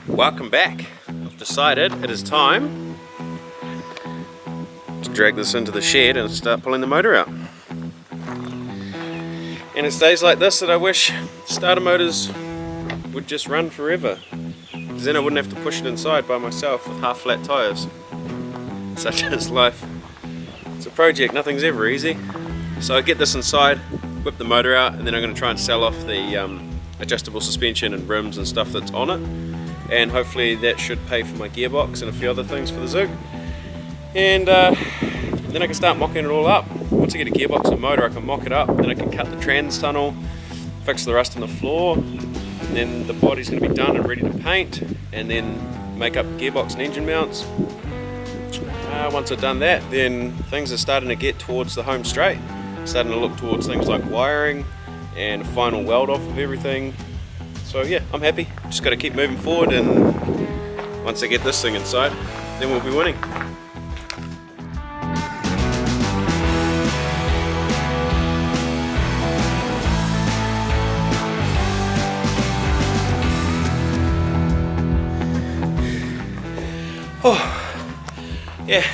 Welcome back. I've decided it is time to drag this into the shed and start pulling the motor out. And it's days like this that I wish starter motors would just run forever, because then I wouldn't have to push it inside by myself with half flat tyres. Such is life. It's a project, nothing's ever easy. So I get this inside, whip the motor out, and then I'm going to try and sell off the adjustable suspension and rims and stuff that's on it, and hopefully that should pay for my gearbox and a few other things for the Zook. And then I can start mocking it all up. Once I get a gearbox and motor, I can mock it up, then I can cut the trans tunnel, fix the rust on the floor, and then the body's going to be done and ready to paint, and then make up gearbox and engine mounts. Once I've done that, then things are starting to get towards the home straight. Starting to look towards things like wiring and a final weld off of everything. So yeah, I'm happy. Just got to keep moving forward, and once I get this thing inside, then we'll be winning. Oh, yeah,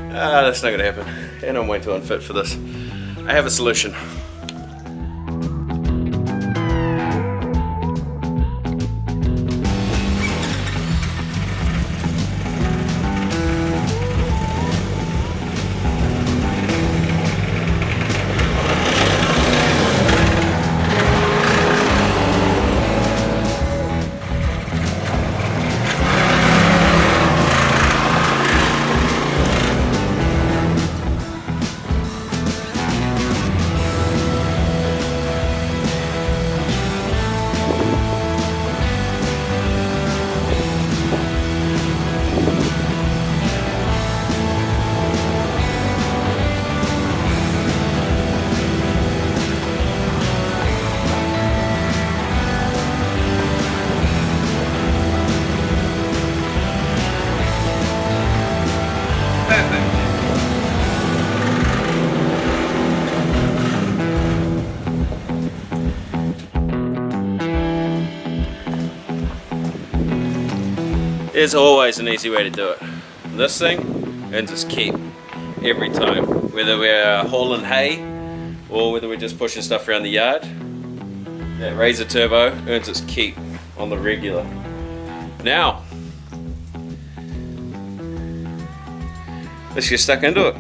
that's not going to happen, and I'm way too unfit for this. I have a solution. There's always an easy way to do it. This thing earns its keep every time. Whether we're hauling hay or whether we're just pushing stuff around the yard, that Razor Turbo earns its keep on the regular. Now, let's get stuck into it.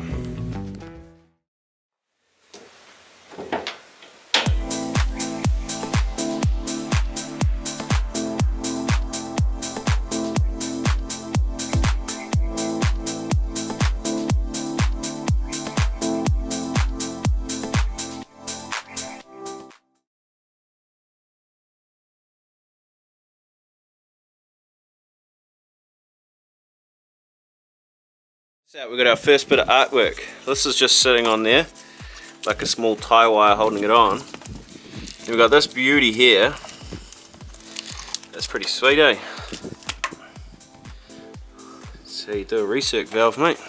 So we've got our first bit of artwork. This is just sitting on there like a small tie wire holding it on. And we've got this beauty here. That's pretty sweet, eh? So you do a recirc valve, mate.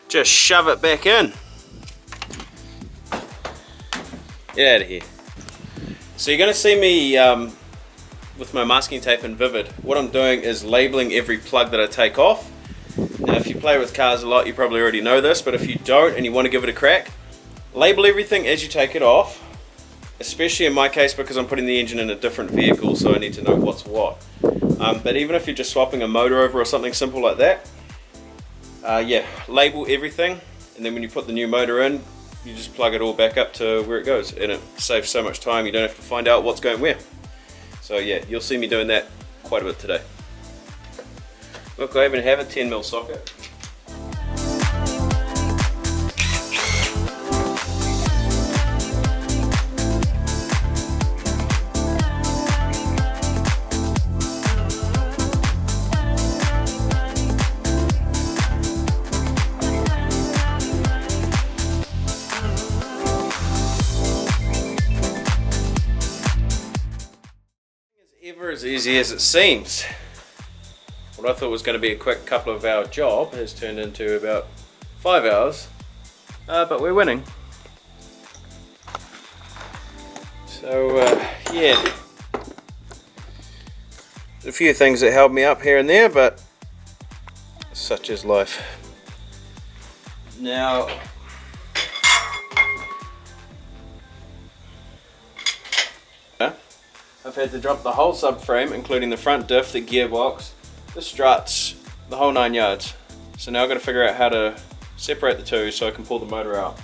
Just shove it back in. Get out of here. So you're going to see me with my masking tape in Vivid. What I'm doing is labeling every plug that I take off. Now if you play with cars a lot, you probably already know this, but if you don't and you want to give it a crack, label everything as you take it off, especially in my case because I'm putting the engine in a different vehicle, so I need to know what's what. But even if you're just swapping a motor over or something simple like that, yeah, label everything, and then when you put the new motor in, you just plug it all back up to where it goes, and it saves so much time. You don't have to find out what's going where. So yeah, you'll see me doing that quite a bit today. Look, I even have a 10mm socket. It's ever as easy as it seems. What I thought was going to be a quick couple of hour job has turned into about 5 hours, but we're winning. So yeah, A few things that held me up here and there, but such is life. Now, I've had to drop the whole subframe, including the front diff, the gearbox, the struts, the whole 9 yards. So now I've got to figure out how to separate the two so I can pull the motor out.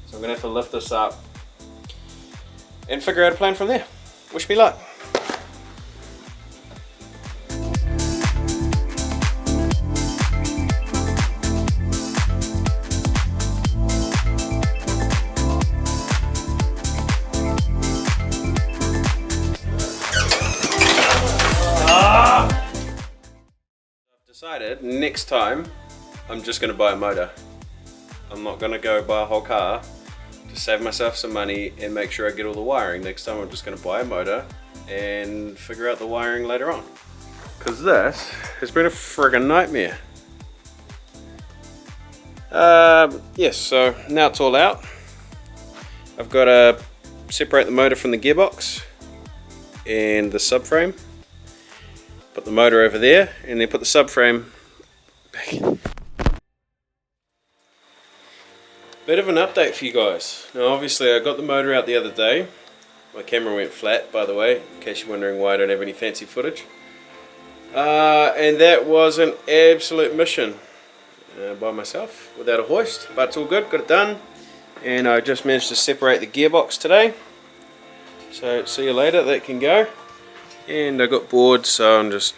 So I'm going to have to lift this up and figure out a plan from there. Wish me luck. Decided next time I'm just going to buy a motor. I'm not going to go buy a whole car to save myself some money and make sure I get all the wiring. Next time I'm just going to buy a motor and figure out the wiring later on, because this has been a friggin' nightmare. Yes, so now it's all out. I've got to separate the motor from the gearbox and the subframe. Put the motor over there and then put the subframe back in. Bit of an update for you guys. Now obviously I got the motor out the other day. My camera went flat, by the way, in case you're wondering why I don't have any fancy footage. And that was an absolute mission by myself without a hoist, but it's all good, got it done. And I just managed to separate the gearbox today. So see you later, that can go. And I got bored, so I'm just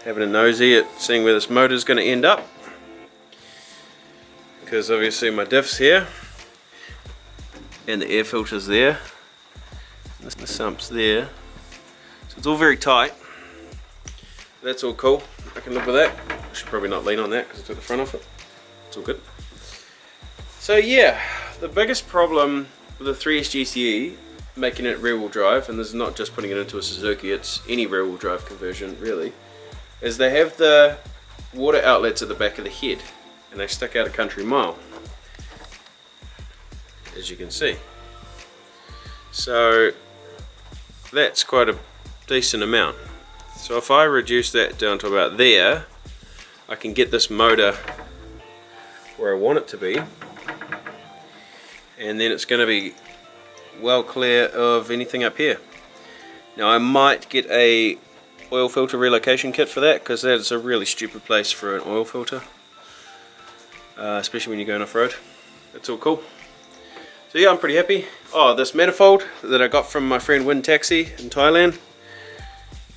having a nosy at seeing where this motor is going to end up, because obviously my diff's here and the air filter's there, the sump's there, so it's all very tight. That's all cool, I can live with that. I should probably not lean on that because I took the front off it. It's all good. So yeah, the biggest problem with the 3S GTE making it rear wheel drive, and this is not just putting it into a Suzuki, it's any rear wheel drive conversion really, is they have the water outlets at the back of the head and they stick out a country mile, as you can see. So that's quite a decent amount. So if I reduce that down to about there, I can get this motor where I want it to be, and then it's going to be well clear of anything up here. Now I might get a oil filter relocation kit for that, because that is a really stupid place for an oil filter, especially when you're going off-road. It's all cool. So yeah, I'm pretty happy. Oh, this manifold that I got from my friend Wind Taxi in Thailand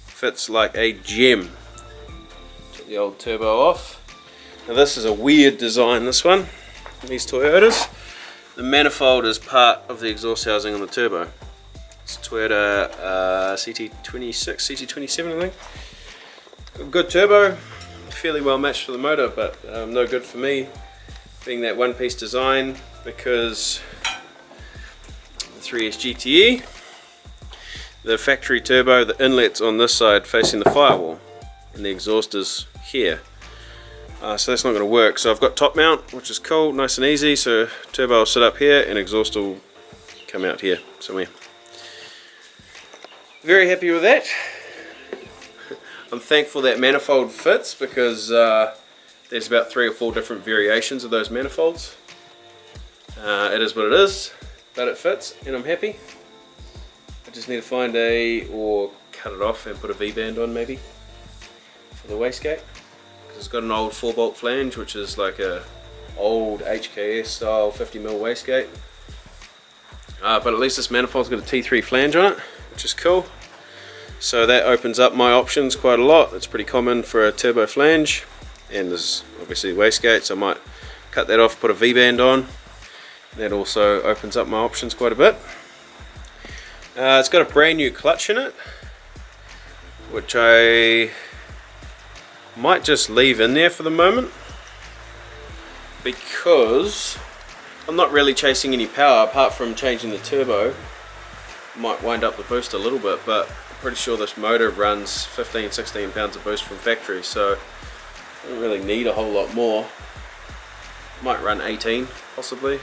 fits like a gem. Took the old turbo off. Now this is a weird design, this one, these Toyotas. The manifold is part of the exhaust housing on the turbo. It's a Toyota CT26, CT27 I think. Good turbo, fairly well matched for the motor, but no good for me being that one piece design, because the 3S GTE, the factory turbo, the inlet's on this side facing the firewall and the exhaust is here. So that's not going to work. So I've got top mount, which is cool, nice and easy. So turbo will sit up here and exhaust will come out here somewhere. Very happy with that. I'm thankful that manifold fits, because there's about 3 or 4 different variations of those manifolds. It is what it is, but it fits and I'm happy. I just need to find or cut it off and put a V-band on maybe for the wastegate. It's got an old 4-bolt flange, which is like a old HKS style 50mm wastegate. But at least this manifold's got a T3 flange on it, which is cool. So that opens up my options quite a lot. It's pretty common for a turbo flange. And there's obviously wastegate, so I might cut that off, put a V-band on. That also opens up my options quite a bit. It's got a brand new clutch in it, which I might just leave in there for the moment, because I'm not really chasing any power apart from changing the turbo. Might wind up the boost a little bit, but I'm pretty sure this motor runs 15-16 pounds of boost from factory, so I don't really need a whole lot more. Might run 18 possibly.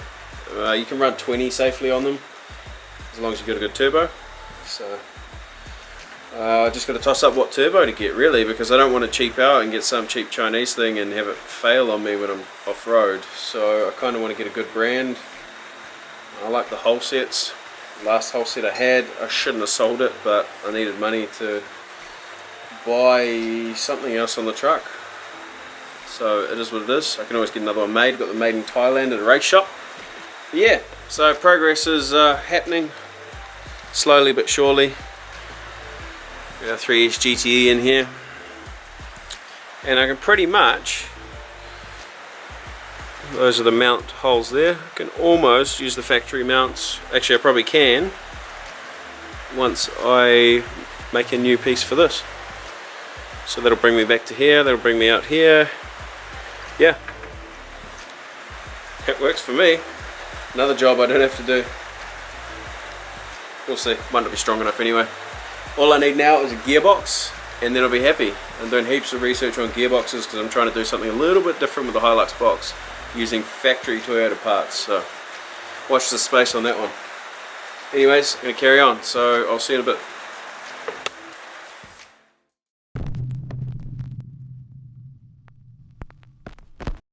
You can run 20 safely on them as long as you've got a good turbo. So I just got to toss up what turbo to get, really, because I don't want to cheap out and get some cheap Chinese thing and have it fail on me when I'm off-road. So I kind of want to get a good brand. I like the hull sets. Last hull set I had, I shouldn't have sold it, but I needed money to buy something else on the truck. So it is what it is. I can always get another one made. Got them made in Thailand at a race shop. But yeah, so progress is happening slowly but surely. We got a 3S GTE in here, and I can pretty much, those are the mount holes there, I can almost use the factory mounts. Actually I probably can once I make a new piece for this. So that'll bring me back to here, that'll bring me out here. Yeah, it works for me. Another job I don't have to do. We'll see, might not be strong enough anyway. All I need now is a gearbox, and then I'll be happy. I'm doing heaps of research on gearboxes because I'm trying to do something a little bit different with the Hilux box using factory Toyota parts. So watch the space on that one. Anyways, I'm going to carry on, so I'll see you in a bit.